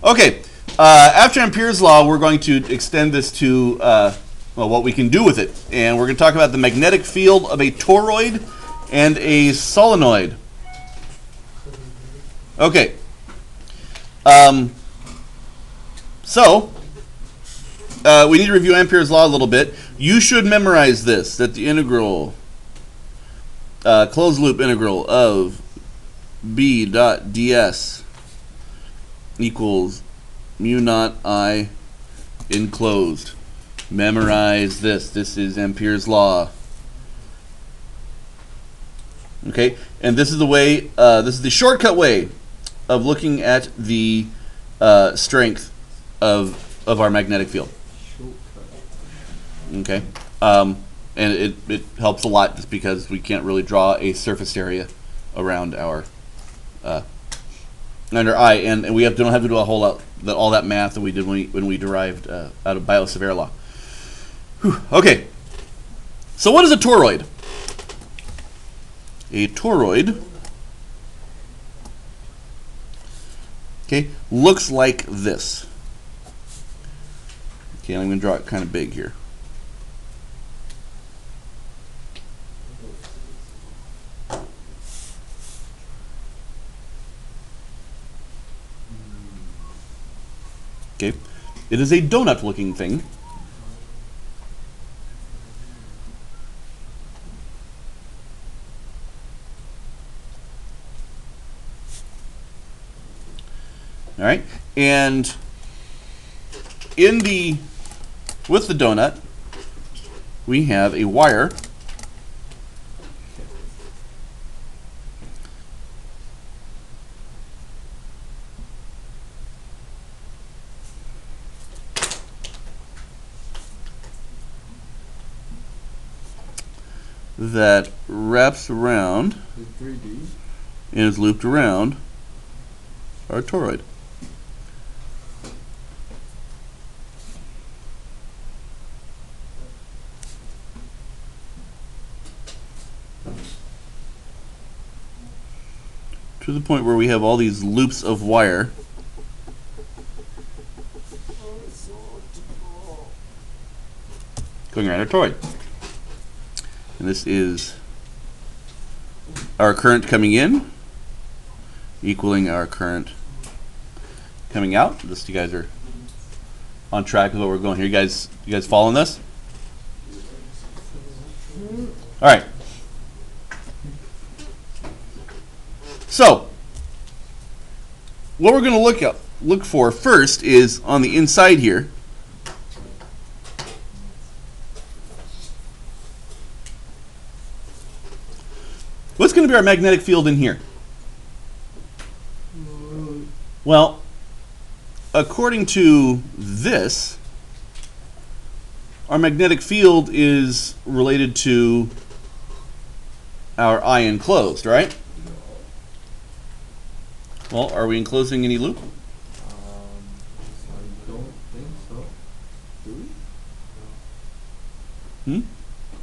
Okay, after Ampere's law, we're going to extend this to well, what we can do with it. And we're going to talk about the magnetic field of a toroid and a solenoid. Okay. So, we need to review Ampere's law a little bit. You should memorize this, that the integral, closed loop integral of b dot ds equals mu naught I enclosed. Memorize this. This is Ampere's law. Okay, and this is the way. This is the shortcut way of looking at the strength of our magnetic field. Okay, and it helps a lot just because we can't really draw a surface area around our under I, and we don't have to do a whole lot all that math that we did when we derived out of Biot-Savart law. Whew. Okay, so what is a toroid? A toroid, okay, looks like this. Okay, I'm going to draw it kind of big here. Okay, it is a donut-looking thing. All right, and with the donut, we have a wire that wraps around and is looped around our toroid. To the point where we have all these loops of wire going around our toroid. And this is our current coming in equaling our current coming out. Just you guys are on track with what we're going here. You guys following this? All right. So, what we're going to look for first is on the inside here. What's going to be our magnetic field in here? Well, according to this, our magnetic field is related to our I enclosed, right? Well, are we enclosing any loop? I don't think so. Do we?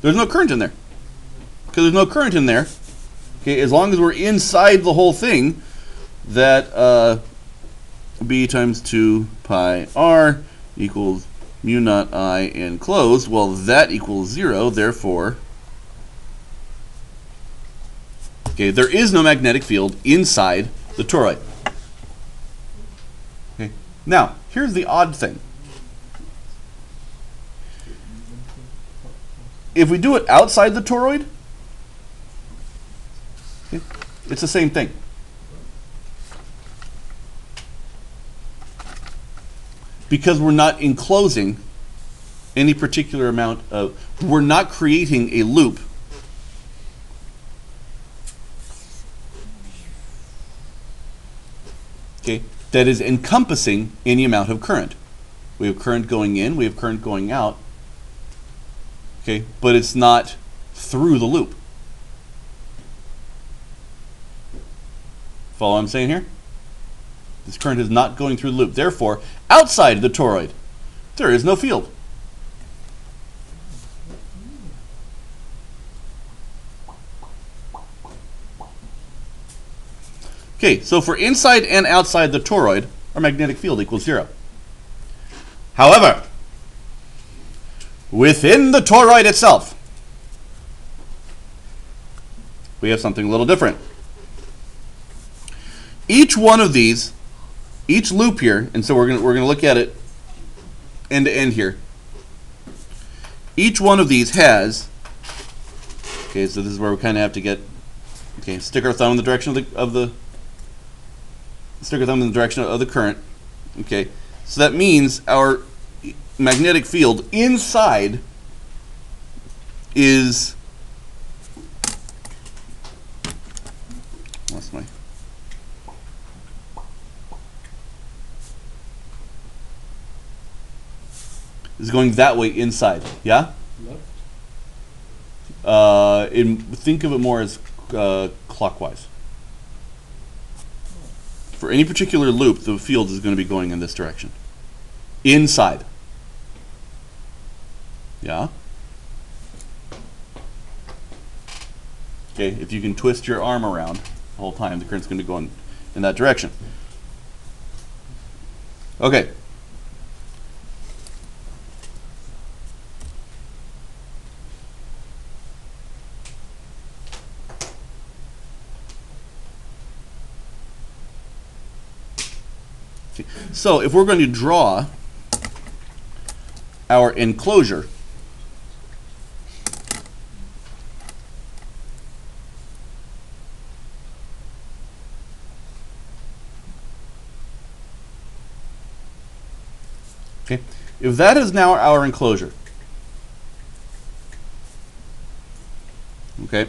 There's no current in there. Because there's no current in there, okay, as long as we're inside the whole thing, that b times 2 pi r equals mu naught I enclosed, well, that equals 0, therefore, okay, there is no magnetic field inside the toroid. Okay. Now, here's the odd thing. If we do it outside the toroid, okay, it's the same thing. Because we're not enclosing any particular amount of, we're not creating a loop. Okay, that is encompassing any amount of current. We have current going in, we have current going out, okay, but it's not through the loop. Follow what I'm saying here? This current is not going through the loop. Therefore, outside the toroid, there is no field. Okay, so for inside and outside the toroid, our magnetic field equals 0. However, within the toroid itself, we have something a little different. Each one of these, each loop here, and so we're gonna look at it end to end here. Each one of these has, okay, so this is where we kind of have to get, okay, stick our thumb in the direction of the current. Okay, so that means our magnetic field inside is, what's my, is going that way inside, yeah? Left. Think of it more as clockwise. For any particular loop, the field is going to be going in this direction. Inside. Yeah? Okay, if you can twist your arm around the whole time, the current's going to go in that direction. Okay. So if we're going to draw our enclosure, okay, if that is now our enclosure, okay,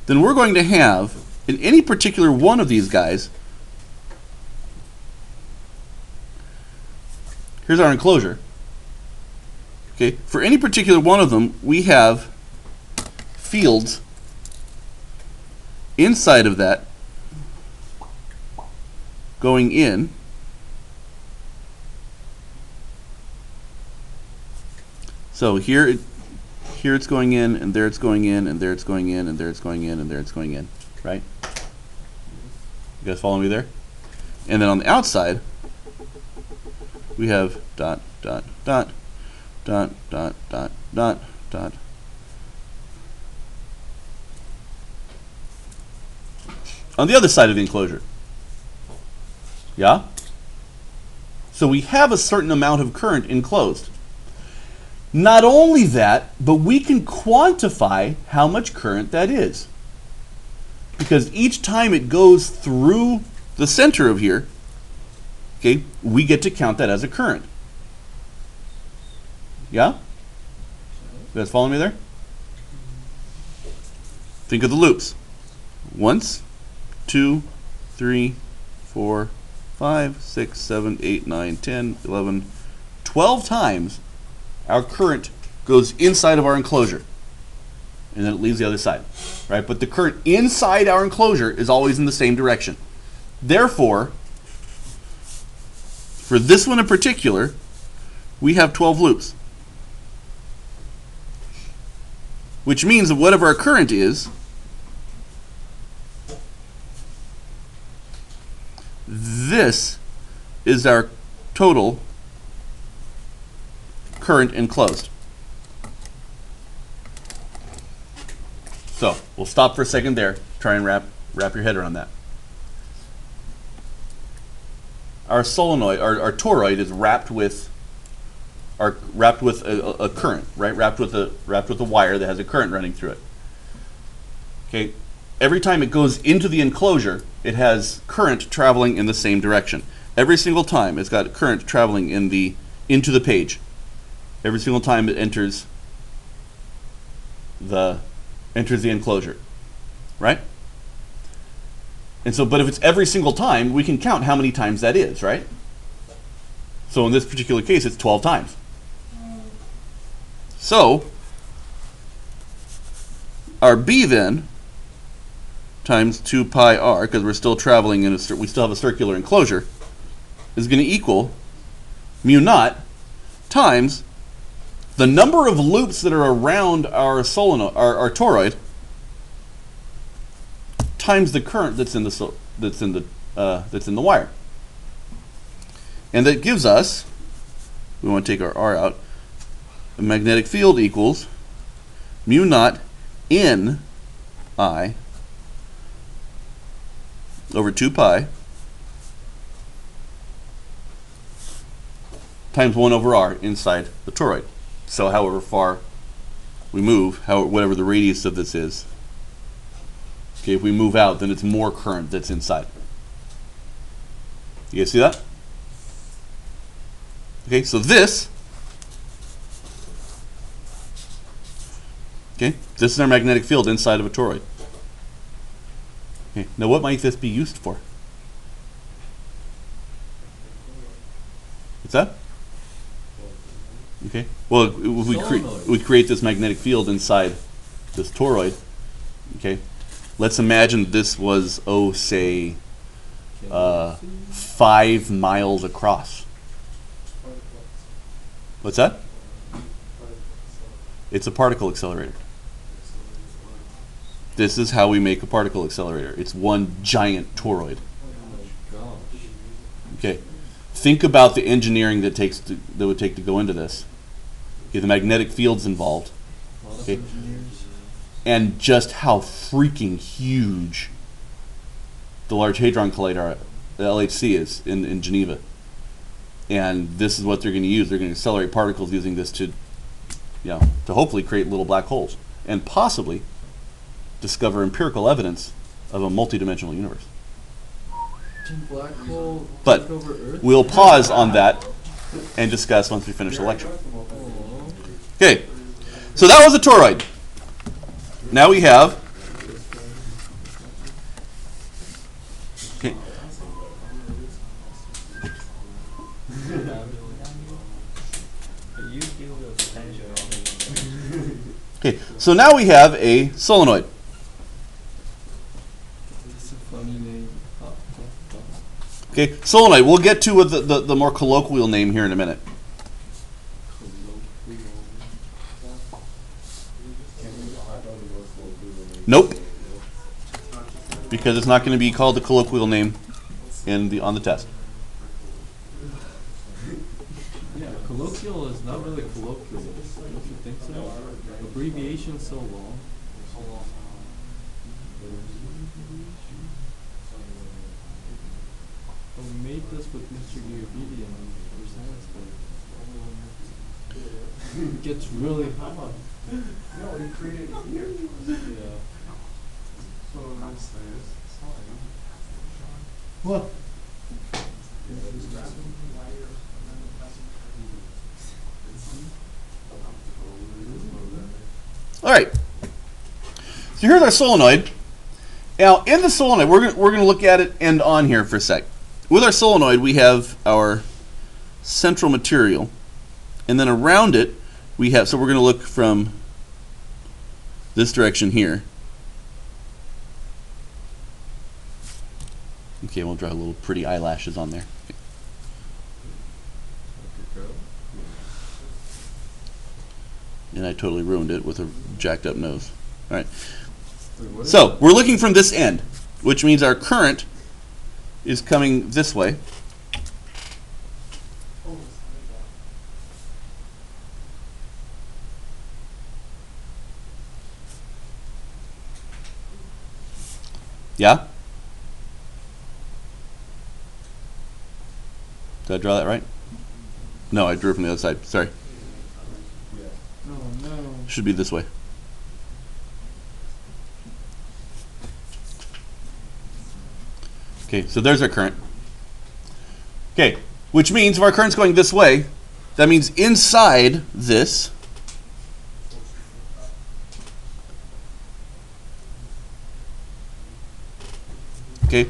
then we're going to have, in any particular one of these guys, here's our enclosure. Okay, for any particular one of them, we have fields inside of that going in. So here it's going in, and there it's going in, and there it's going in, and there it's going in, and there it's going in, right? You guys follow me there? And then on the outside, we have dot, dot, dot, dot, dot, dot, dot, dot. On the other side of the enclosure. Yeah? So we have a certain amount of current enclosed. Not only that, but we can quantify how much current that is. Because each time it goes through the center of here, okay, we get to count that as a current. Yeah? You guys follow me there? Think of the loops. Once, 2, 3, 4, 5, 6, 7, 8, 9, 10, 11, 12 times our current goes inside of our enclosure. And then it leaves the other side. Right? But the current inside our enclosure is always in the same direction. Therefore, for this one in particular, we have 12 loops. Which means that whatever our current is, this is our total current enclosed. So we'll stop for a second there. Try and wrap your head around that. Our solenoid, our toroid, is wrapped with a current, right? Wrapped with a wire that has a current running through it. Okay. Every time it goes into the enclosure, it has current traveling in the same direction. Every single time, it's got current traveling into the page. Every single time it enters the enclosure, right? And so, but if it's every single time, we can count how many times that is, right? So in this particular case, it's 12 times. So our B then times 2 pi r, because we're still traveling in we still have a circular enclosure, is going to equal mu naught times the number of loops that are around our solenoid, our toroid, times the current that's in the wire. And that gives us, we want to take our R out, a magnetic field equals mu naught n I over 2 pi times 1 over r inside the toroid. So however far we move, whatever the radius of this is, okay, if we move out, then it's more current that's inside. You guys see that? Okay, so this, okay, this is our magnetic field inside of a toroid. Okay, now what might this be used for? What's that? Okay, well, if we create this magnetic field inside this toroid, okay, let's imagine this was, oh, say, 5 miles across. What's that? It's a particle accelerator. This is how we make a particle accelerator. It's one giant toroid. Okay, think about the engineering that would take to go into this. Okay, the magnetic field's involved. Okay, and just how freaking huge the Large Hadron Collider, the LHC, is in Geneva. And this is what they're going to use. They're going to accelerate particles using this to hopefully create little black holes and possibly discover empirical evidence of a multidimensional universe. Black hole But over Earth? we'll pause on that and discuss once we finish the lecture. Okay, so that was a toroid. Now we have. Okay. Okay, so now we have a solenoid. That's a funny name. Okay, solenoid. We'll get to the more colloquial name here in a minute. Nope. Because it's not going to be called the colloquial name on the test. Yeah, colloquial is not really colloquial. Don't you think so? Abbreviation so long. We made this with Mr. Giovidi and our science fair. It gets really hot. No, he created it here. Yeah. So nice. What? All right. So here's our solenoid. Now, in the solenoid, we're going to look at it end on here for a sec. With our solenoid, we have our central material, and then around it, we have. So we're going to look from this direction here. Okay, we'll draw little pretty eyelashes on there. Okay. And I totally ruined it with a jacked up nose. All right. So we're looking from this end, which means our current is coming this way. Yeah? Did I draw that right? No, I drew it from the other side. Sorry. Oh no. Should be this way. Okay, so there's our current. Okay, which means if our current's going this way, that means inside this, okay,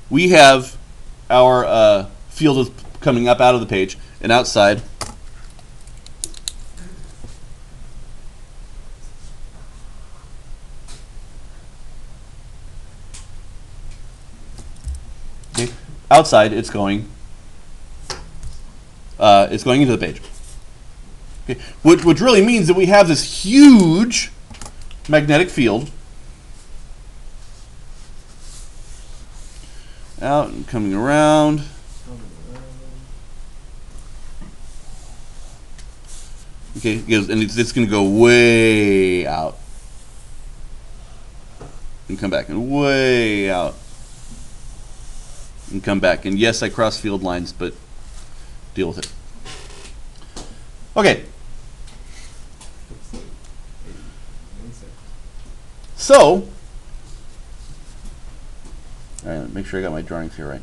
we have our field is coming up out of the page, and outside outside it's going into the page. Okay. Which really means that we have this huge magnetic field out and coming around. Okay, and it's going to go way out and come back, and way out and come back. And yes, I cross field lines, but deal with it. Okay. So, all right, make sure I got my drawings here right.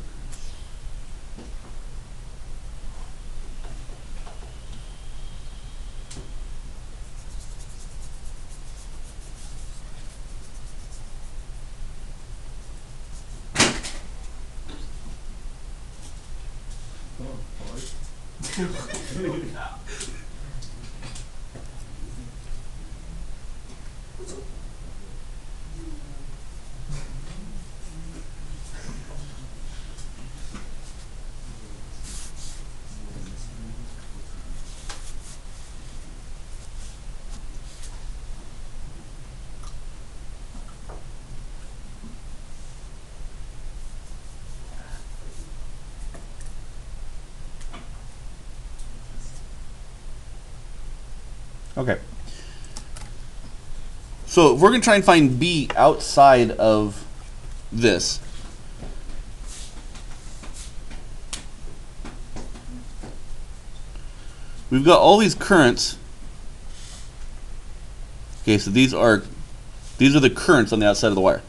Okay. So if we're going to try and find B outside of this, we've got all these currents. Okay, so these are the currents on the outside of the wire.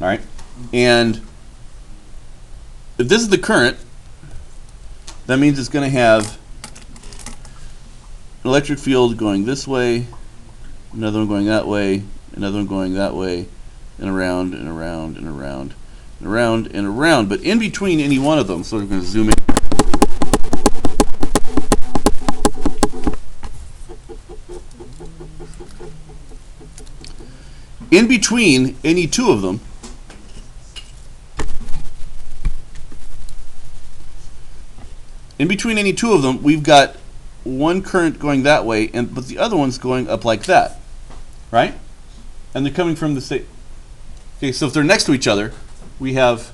All right, and if this is the current, that means it's going to have an electric field going this way, another one going that way, another one going that way, and around and around and around and around and around. But in between any one of them, so we're going to zoom in. In between any two of them, we've got one current going that way, but the other one's going up like that, right? And they're coming from the same. Okay, so if they're next to each other, we have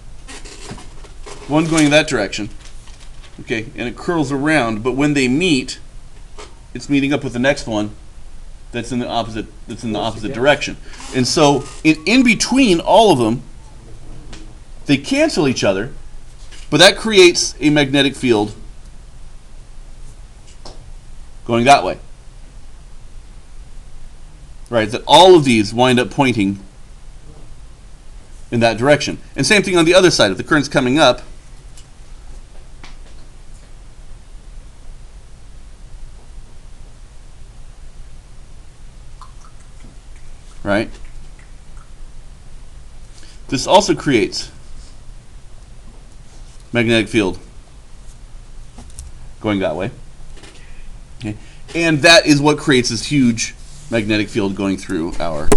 one going that direction, okay, and it curls around. But when they meet, it's meeting up with the next one that's in the opposite. Direction. And so in between all of them, they cancel each other, but that creates a magnetic field going that way. Right, that all of these wind up pointing in that direction. And same thing on the other side. If the current's coming up, right, this also creates magnetic field going that way. Okay. And that is what creates this huge magnetic field going through our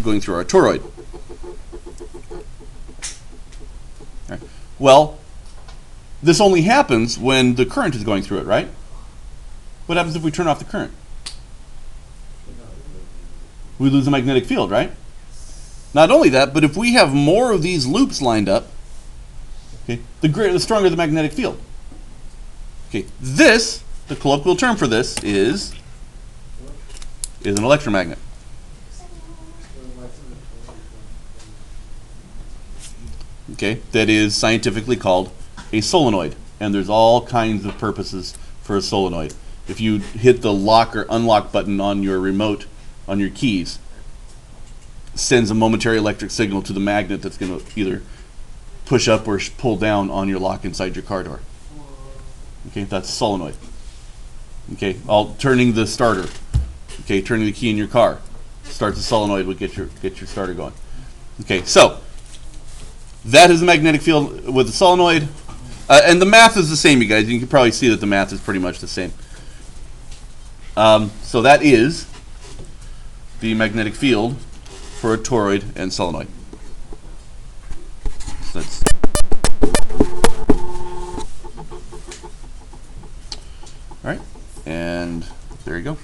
toroid. Right. Well, this only happens when the current is going through it, right? What happens if we turn off the current? We lose the magnetic field, right? Not only that, but if we have more of these loops lined up, okay, the stronger the magnetic field. Okay, this, the colloquial term for this is an electromagnet. Okay, that is scientifically called a solenoid, and there's all kinds of purposes for a solenoid. If you hit the lock or unlock button on your remote, on your keys, sends a momentary electric signal to the magnet that's going to either push up or pull down on your lock inside your car door. Okay, that's a solenoid. Okay, turning the starter. Okay, turning the key in your car starts the solenoid, would get your starter going. Okay, so that is the magnetic field with the solenoid, and the math is the same, you guys. You can probably see that the math is pretty much the same. So that is the magnetic field for a toroid and solenoid. So that's all right, and there you go.